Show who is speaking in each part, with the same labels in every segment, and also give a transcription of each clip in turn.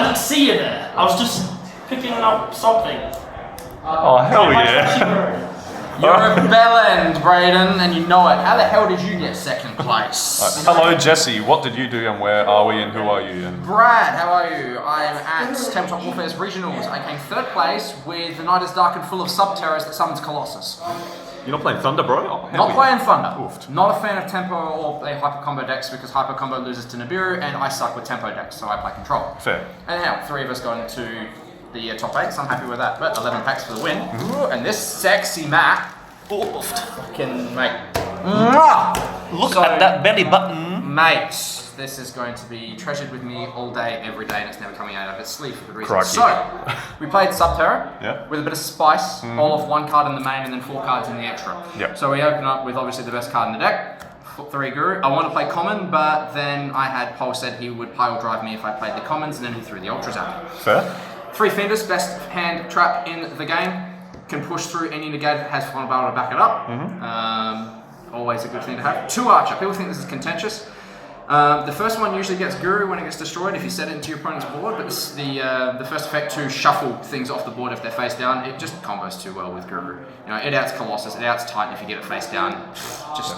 Speaker 1: didn't see you there. I was just picking up something.
Speaker 2: Oh, hell yeah.
Speaker 3: You're a bellend, Brayden, and you know it. How the hell did you get second place?
Speaker 2: Hello, Jesse. What did you do and where are we and who are you? And
Speaker 3: Brad, how are you? I'm at Tabletop Warfare's Regionals. I came third place with The Night is Dark and Full of Subterrors that summons Colossus.
Speaker 2: You're not playing Thunder, bro? Oh,
Speaker 3: Not playing Thunder.
Speaker 2: Oofed.
Speaker 3: Not a fan of Tempo or Hyper Combo decks because Hyper Combo loses to Nibiru and I suck with Tempo decks, so I play Control.
Speaker 2: Fair.
Speaker 3: Anyhow, 3 of us got into the top 8, so I'm happy with that. But 11 packs for the win. Ooh, and this sexy map, fucking mate.
Speaker 1: Look at that belly button.
Speaker 3: Mate, this is going to be treasured with me all day, every day, and it's never coming out of its sleeve for good reason.
Speaker 2: Crikey.
Speaker 3: So, we played Subterror
Speaker 2: Yeah.
Speaker 3: with a bit of spice, all of 1 card in the main and then 4 cards in the extra.
Speaker 2: Yep.
Speaker 3: So we open up with obviously the best card in the deck, 3 Guru. I want to play common, but then I had Paul said he would pile drive me if I played the commons, and then he threw the ultras at me.
Speaker 2: Fair.
Speaker 3: 3 Fenders, best hand trap in the game. Can push through any negate that has Final Battle to back it up. Always a good thing to have. 2 Archer. People think this is contentious. The first one usually gets Guru when it gets destroyed if you set it into your opponent's board, but the first effect to shuffle things off the board if they're face down, it just combos too well with Guru. You know, it outs Colossus, it outs Titan if you get it face down. Just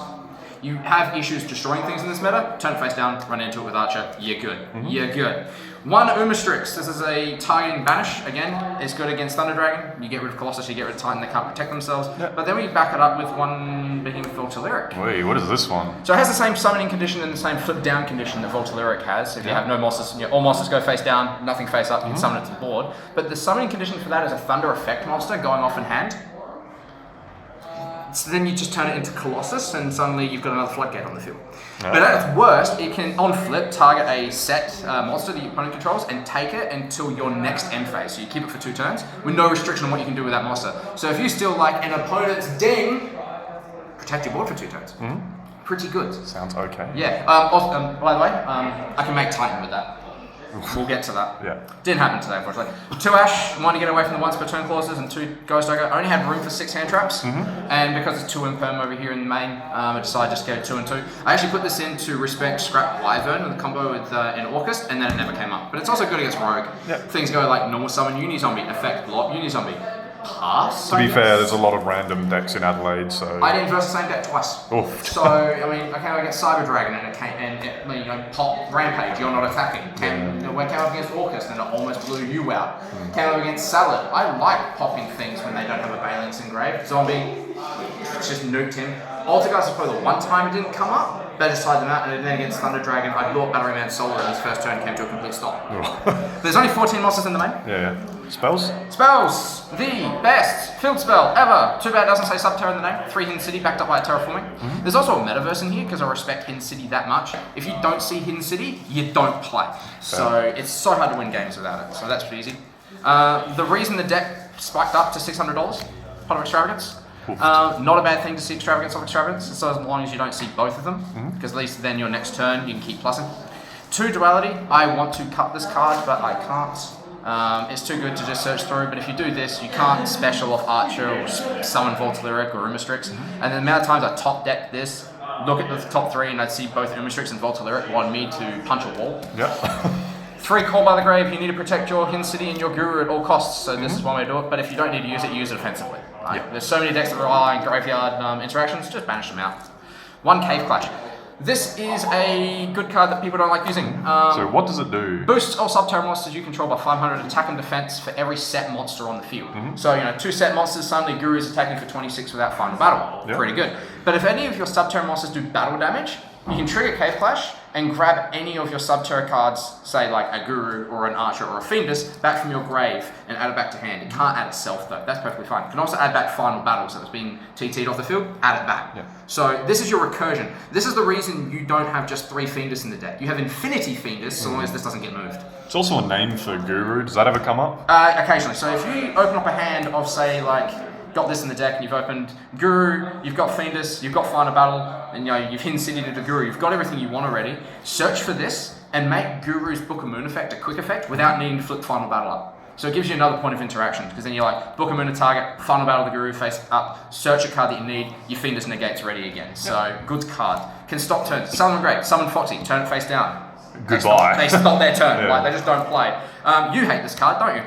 Speaker 3: you have issues destroying things in this meta, turn it face down, run into it with Archer, you're good. You're good. 1 Umastrix, this is a targeting banish, again, it's good against Thunder Dragon, you get rid of Colossus, you get rid of Titan, they can't protect themselves, but then we back it up with 1 Behemoth Voltelyric.
Speaker 2: Wait, what is this one?
Speaker 3: So it has the same summoning condition and the same flip down condition that Voltelyric has. If you have no monsters, all monsters go face down, nothing face up, you can summon it to the board. But the summoning condition for that is a Thunder Effect monster going off in hand. So then you just turn it into Colossus and suddenly you've got another floodgate on the field. But at its worst, it can, on flip, target a set monster that your opponent controls and take it until your next end phase. So you keep it for 2 turns with no restriction on what you can do with that monster. So if you steal like an opponent's ding, protect your board for 2 turns. Pretty good.
Speaker 2: Sounds okay.
Speaker 3: Yeah. By the way, I can make Titan with that. We'll get to that.
Speaker 2: Yeah.
Speaker 3: Didn't happen today, unfortunately. 2 Ash, wanted to get away from the once per turn clauses, and 2 Ghost Ogre. I only had room for 6 hand traps, and because it's 2 Imperm over here in the main, I decided just to go 2 and 2. I actually put this in to respect Scrap Wyvern with a combo with an Orcust, and then it never came up. But it's also good against Rogue.
Speaker 2: Yep.
Speaker 3: Things go like normal summon Uni-Zombie, effect block Uni-Zombie. Pass.
Speaker 2: To be fair, there's a lot of random decks in Adelaide, so...
Speaker 3: I didn't verse the same deck twice.
Speaker 2: Oof.
Speaker 3: So, I mean, I came up against Cyber Dragon and pop Rampage, you're not attacking. Came up against Orcust and it almost blew you out. Came up against Salad. I like popping things when they don't have a Valence engraved. Zombie, just nuked him. Altergeist is probably the one time it didn't come up. Better side them out, and then against Thunder Dragon, I brought Batteryman Solar and his first turn came to a complete stop. There's only 14 monsters in the main.
Speaker 2: Yeah. Spells?
Speaker 3: Spells! The best field spell ever! Too bad it doesn't say Subterror in the name. 3 Hidden City backed up by a Terraforming. There's also a metaverse in here because I respect Hidden City that much. If you don't see Hidden City, you don't play. So it's so hard to win games without it. So that's pretty easy. The reason the deck spiked up to $600, Pot of Extravagance. Not a bad thing to see Extravagance of Extravagance, so as long as you don't see both of them, because at least then your next turn you can keep plussing. 2 Duality, I want to cut this card, but I can't. It's too good to just search through, but if you do this, you can't special off Archer or summon Voltelyric or Umastrix. And the amount of times I top decked this, look at the top 3 and I'd see both Umastrix and Voltelyric want me to punch a wall.
Speaker 2: Yep.
Speaker 3: 3 Call by the Grave, you need to protect your Hidden City and your Guru at all costs, so this is one way to do it, but if you don't need to use it offensively. Right? There's so many decks that rely on graveyard interactions, just banish them out. 1 Cave Clash. This is a good card that people don't like using.
Speaker 2: So what does it do?
Speaker 3: Boosts all Subterror monsters you control by 500 attack and defense for every set monster on the field. So, 2 set monsters, suddenly Guru is attacking for 26 without final battle.
Speaker 2: Yep.
Speaker 3: Pretty good. But if any of your Subterror monsters do battle damage, you can trigger Cave Clash and grab any of your Subterror cards, say like a Guru or an Archer or a Fiendus, back from your grave and add it back to hand. It can't add itself though, that's perfectly fine. You can also add back Final Battle, so it's being TT'd off the field, add it back.
Speaker 2: Yeah.
Speaker 3: So this is your recursion. This is the reason you don't have just 3 Fiendus in the deck. You have Infinity Fiendus, so long as this doesn't get moved.
Speaker 2: It's also a name for Guru. Does that ever come up?
Speaker 3: Occasionally. So if you open up a hand of, say, like, got this in the deck and you've opened Guru, you've got Fiendus, you've got Final Battle, and you've Hidden City to the Guru, you've got everything you want already, search for this and make Guru's Book of Moon effect a quick effect without needing to flip Final Battle up. So it gives you another point of interaction, because then you're like, Book of Moon to target, Final Battle of the Guru, face up, search a card that you need, your Fiendus negates ready again. So, good card. Can stop turns. Summon Great, summon Foxy, turn it face down.
Speaker 2: Goodbye.
Speaker 3: They stop their turn.
Speaker 2: Yeah.
Speaker 3: Like they just don't play. You hate this card, don't you?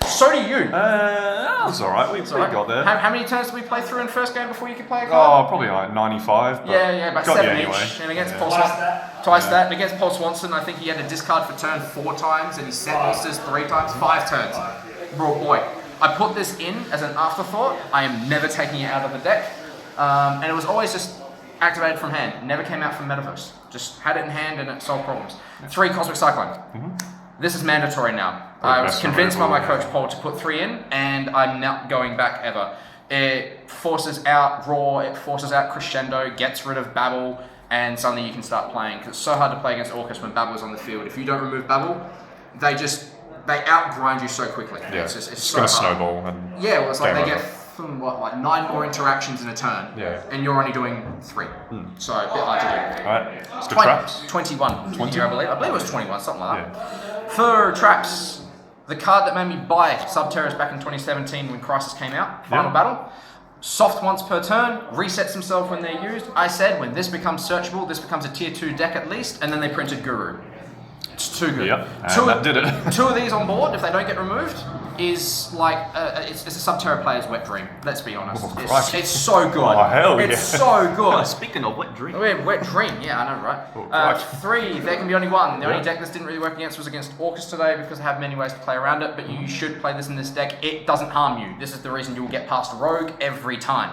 Speaker 3: So do you.
Speaker 2: That was alright. We got there.
Speaker 3: How many turns did we play through in first game before you could play a card?
Speaker 2: Oh, probably like 95. But
Speaker 3: Yeah, about
Speaker 2: got
Speaker 3: 7
Speaker 2: you
Speaker 3: each.
Speaker 2: anyway.
Speaker 3: And against
Speaker 2: Yeah.
Speaker 3: Paul Swanson, twice that. And against Paul Swanson, I think he had a discard for turn 4 times, and he set monsters 3 times, 5 turns. Bro, boy, I put this in as an afterthought. I am never taking it out of the deck, and it was always just activated from hand. It never came out from Metaverse. Just had it in hand, and it solved problems. 3 Cosmic Cyclone. This is mandatory now. I was convinced by my coach Paul to put 3 in, and I'm not going back ever. It forces out Raw, it forces out Crescendo, gets rid of Babel, and suddenly you can start playing. Because it's so hard to play against Orcus when Babel is on the field. If you don't remove Babel, they outgrind you so quickly.
Speaker 2: Yeah.
Speaker 3: It's so
Speaker 2: going to
Speaker 3: hard.
Speaker 2: snowball. And
Speaker 3: Yeah, well, it's like
Speaker 2: game
Speaker 3: they
Speaker 2: over.
Speaker 3: get 9 more interactions in a turn,
Speaker 2: Yeah.
Speaker 3: and you're only doing 3. So a bit hard to do.
Speaker 2: Alright, let's do traps.
Speaker 3: 21.
Speaker 2: 20?
Speaker 3: I believe it was 21, something like that. For traps, the card that made me buy Subterror back in 2017 when Crisis came out, Final Battle. Soft once per turn, resets himself when they're used. I said when this becomes searchable, this becomes a tier 2 deck at least, and then they printed Guru. It's too good.
Speaker 2: Yep, and that did it.
Speaker 3: 2 of these on board, if they don't get removed, is like it's a Subterror player's wet dream. Let's be honest.
Speaker 2: Oh, Christ.
Speaker 3: It's so good.
Speaker 2: Oh, hell
Speaker 3: it's
Speaker 2: yeah.
Speaker 3: so good.
Speaker 1: Speaking of wet dream.
Speaker 3: Wet dream, yeah, I know, right?
Speaker 2: Oh, Christ.
Speaker 3: 3, there can be only 1. The
Speaker 2: Yeah.
Speaker 3: only deck this didn't really work against was against Orcus today because I have many ways to play around it, but you should play this in this deck. It doesn't harm you. This is the reason you will get past Rogue every time.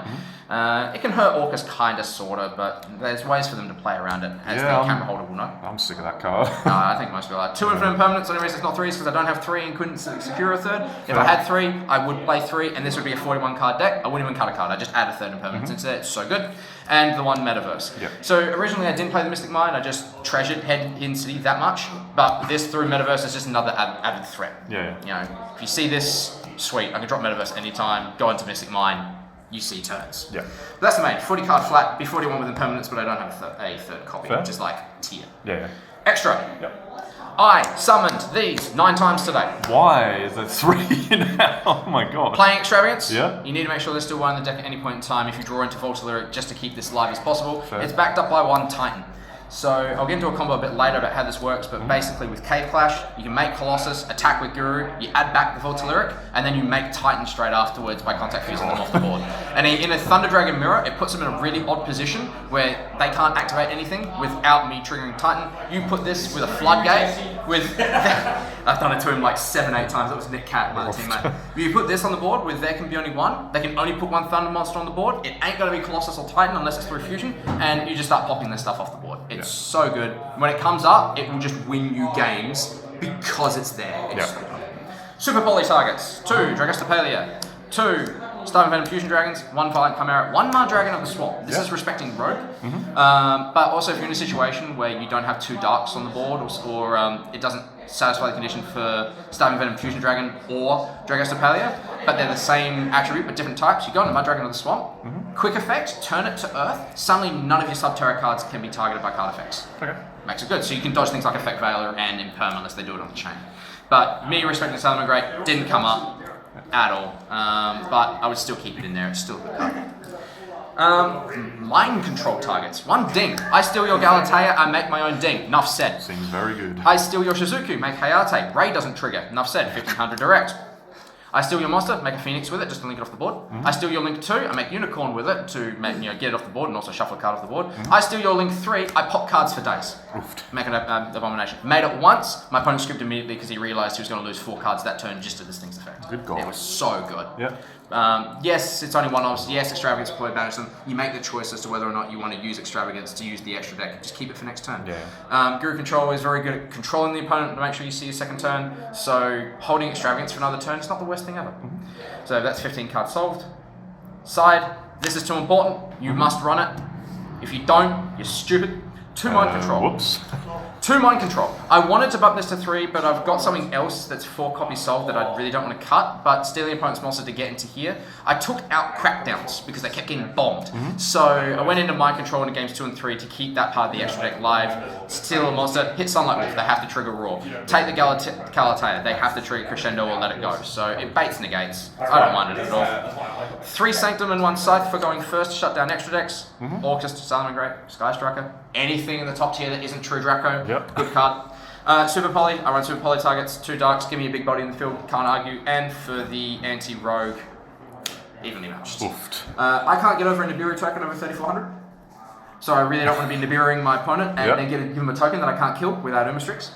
Speaker 3: It can hurt Orcus kinda, sorta, but there's ways for them to play around it, as the camera holder will know.
Speaker 2: I'm sick of that card.
Speaker 3: I think most people are. 2 infinite impermanents, the only reason it's not 3 is because I don't have 3 and couldn't secure a third. If I had 3, I would play 3, and this would be a 41 card deck. I wouldn't even cut a card, I just add a third impermanence instead. It's so good. And the one Metaverse.
Speaker 2: Yep.
Speaker 3: So originally I didn't play the Mystic Mine, I just treasured Hidden City that much, but this through Metaverse is just another added threat.
Speaker 2: Yeah.
Speaker 3: You know, if you see this, sweet, I can drop Metaverse anytime, go into Mystic Mine, you see turns.
Speaker 2: Yeah.
Speaker 3: That's the main. 40 card flat, be 41 with impermanence, but I don't have a third copy,
Speaker 2: Fair.
Speaker 3: which is like tier.
Speaker 2: Yeah.
Speaker 3: Extra.
Speaker 2: Yep.
Speaker 3: I summoned these 9 times today.
Speaker 2: Why is there 3 now? Oh my god.
Speaker 3: Playing Extravagance,
Speaker 2: Yeah.
Speaker 3: you need to make sure there's still 1 in the deck at any point in time if you draw into Volta Lyric just to keep this live as possible.
Speaker 2: Fair.
Speaker 3: It's backed up by 1 Titan. So I'll get into a combo a bit later about how this works, but basically with Cave Clash, you can make Colossus, attack with Guru, you add back the Volta Lyric, and then you make Titan straight afterwards by contact fusing them off the board. And in a Thunder Dragon Mirror, it puts them in a really odd position where they can't activate anything without me triggering Titan. You put this with a Floodgate, with... I've done it to him like 7-8 times, that was Nick Cat, my teammate. You put this on the board with there can be only 1, they can only put 1 Thunder monster on the board, it ain't going to be Colossus or Titan unless it's through fusion, and you just start popping this stuff off the board. It's so good. When it comes up, it will just win you games because it's there. It's so good. Super Poly targets. 2, Dragostapalia. 2, Starving Venom Fusion Dragons. 1 Violent Chimera. 1 Mar Dragon of the Swamp. This is respecting Rogue. But also if you're in a situation where you don't have 2 Darks on the board or it doesn't satisfy the condition for Starving Venom Fusion Dragon or Dragostapalia, but they're the same attribute but different types, you go into Mud Dragon of the Swamp. Quick effect, turn it to Earth. Suddenly none of your Subterror cards can be targeted by card effects.
Speaker 2: Okay.
Speaker 3: Makes it good. So you can dodge things like Effect Veiler and Imperm unless they do it on the chain. But me respecting Salmon Great didn't come up at all. But I would still keep it in there. It's still a good card. Mind control targets. 1 ding. I steal your Galatea, I make my own ding. Enough said.
Speaker 2: Seems very good.
Speaker 3: I steal your Shizuku, make Hayate. Ray doesn't trigger. Enough said. 1500 direct. I steal your monster, make a Phoenix with it, just to link it off the board. I steal your Link 2, I make Unicorn with it to make, get it off the board and also shuffle a card off the board. I steal your Link 3, I pop cards for days. Make an abomination. Made it once, my opponent scooped immediately because he realised he was going to lose 4 cards that turn just to this thing's effect.
Speaker 2: Good goal.
Speaker 3: It was so good.
Speaker 2: Yeah.
Speaker 3: Yes, it's only 1 obs. Yes, Extravagance deploy banish them. You make the choice as to whether or not you want to use Extravagance to use the extra deck. Just keep it for next turn.
Speaker 2: Yeah.
Speaker 3: Guru Control is very good at controlling the opponent to make sure you see your second turn. So holding Extravagance for another turn is not the worst thing ever. So that's 15 cards solved. Side, this is too important. You must run it. If you don't, you're stupid. 2 Mind Control.
Speaker 2: Whoops.
Speaker 3: 2 Mind Control. I wanted to bump this to 3, but I've got something else that's 4 copies solved that I really don't want to cut, but stealing opponent's monster to get into here. I took out Crackdowns because they kept getting bombed. So I went into Mind Control in games 2 and 3 to keep that part of the extra deck live. Steal a monster, hit Sunlight Wolf, they have to trigger Raw. Take the Galatea, they have to trigger Crescendo or let it go. So it baits negates. I don't mind it at all. 3 Sanctum and 1 Scythe for going first to shut down extra decks. Orcus, Salamangreat, Sky Striker. Anything in the top tier that isn't True Draco.
Speaker 2: Yep.
Speaker 3: Good card. Super Poly, I run Super Poly targets, 2 darks, give me a big body in the field, can't argue. And for the anti-rogue, evenly matched.
Speaker 2: Oofed.
Speaker 3: I can't get over a Nibiru token over 3,400. So I really don't want to be Nibiruing my opponent and then give him a token that I can't kill without Umastrix.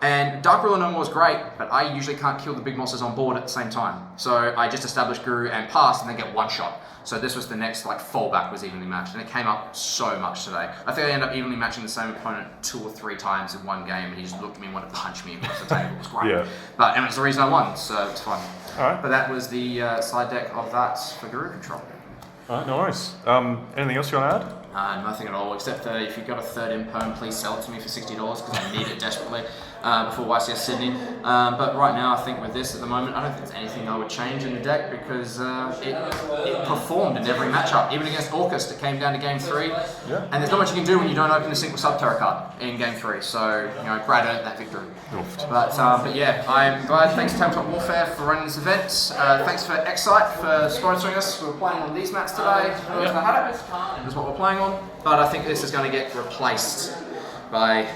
Speaker 3: And Dark Ruler No More is great, but I usually can't kill the big monsters on board at the same time. So I just establish Guru and pass and then get one shot. So this was the next fallback was evenly matched, and it came up so much today. I think I ended up evenly matching the same opponent 2 or 3 times in one game, and he just looked at me and wanted to punch me across the table. It was great. And it was the reason I won, so it's fun.
Speaker 2: Alright.
Speaker 3: But that was the side deck of that for Guru Control.
Speaker 2: Alright, no worries. Anything else you want to add?
Speaker 3: Nothing at all, except if you've got a 3rd imperm, please sell it to me for $60 because I need it desperately before YCS Sydney. But right now, I think with this at the moment, I don't think there's anything I would change in the deck because it performed in every matchup. Even against Orcust, it came down to game 3. And there's not much you can do when you don't open a single Subterror card in game 3. So, Brad earned that victory. But yeah, I'm glad. Thanks to Tabletop Warfare for running this event. Thanks for Excite for sponsoring us. We're playing on these mats today. That's what we're playing on. But I think this is going to get replaced by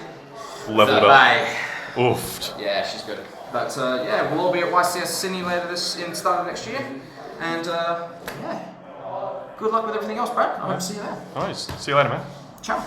Speaker 2: Leveled up. Oofed.
Speaker 3: Yeah, she's good. But yeah, we'll all be at YCS Sydney later in start of next year. And yeah, good luck with everything else, Brad. I hope to see you there.
Speaker 2: Nice. See you later, man.
Speaker 3: Ciao.